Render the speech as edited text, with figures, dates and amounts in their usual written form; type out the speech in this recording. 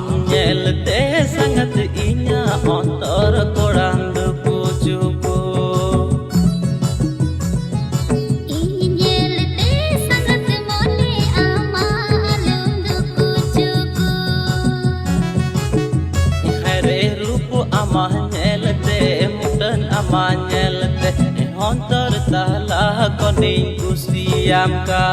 nyelete sangat inya ontor korang duku-juku nyelete sangat mone ama alung duku-juku Hare rupu ama nyelete mudan ama nyelete ontor talah koning kusiam ka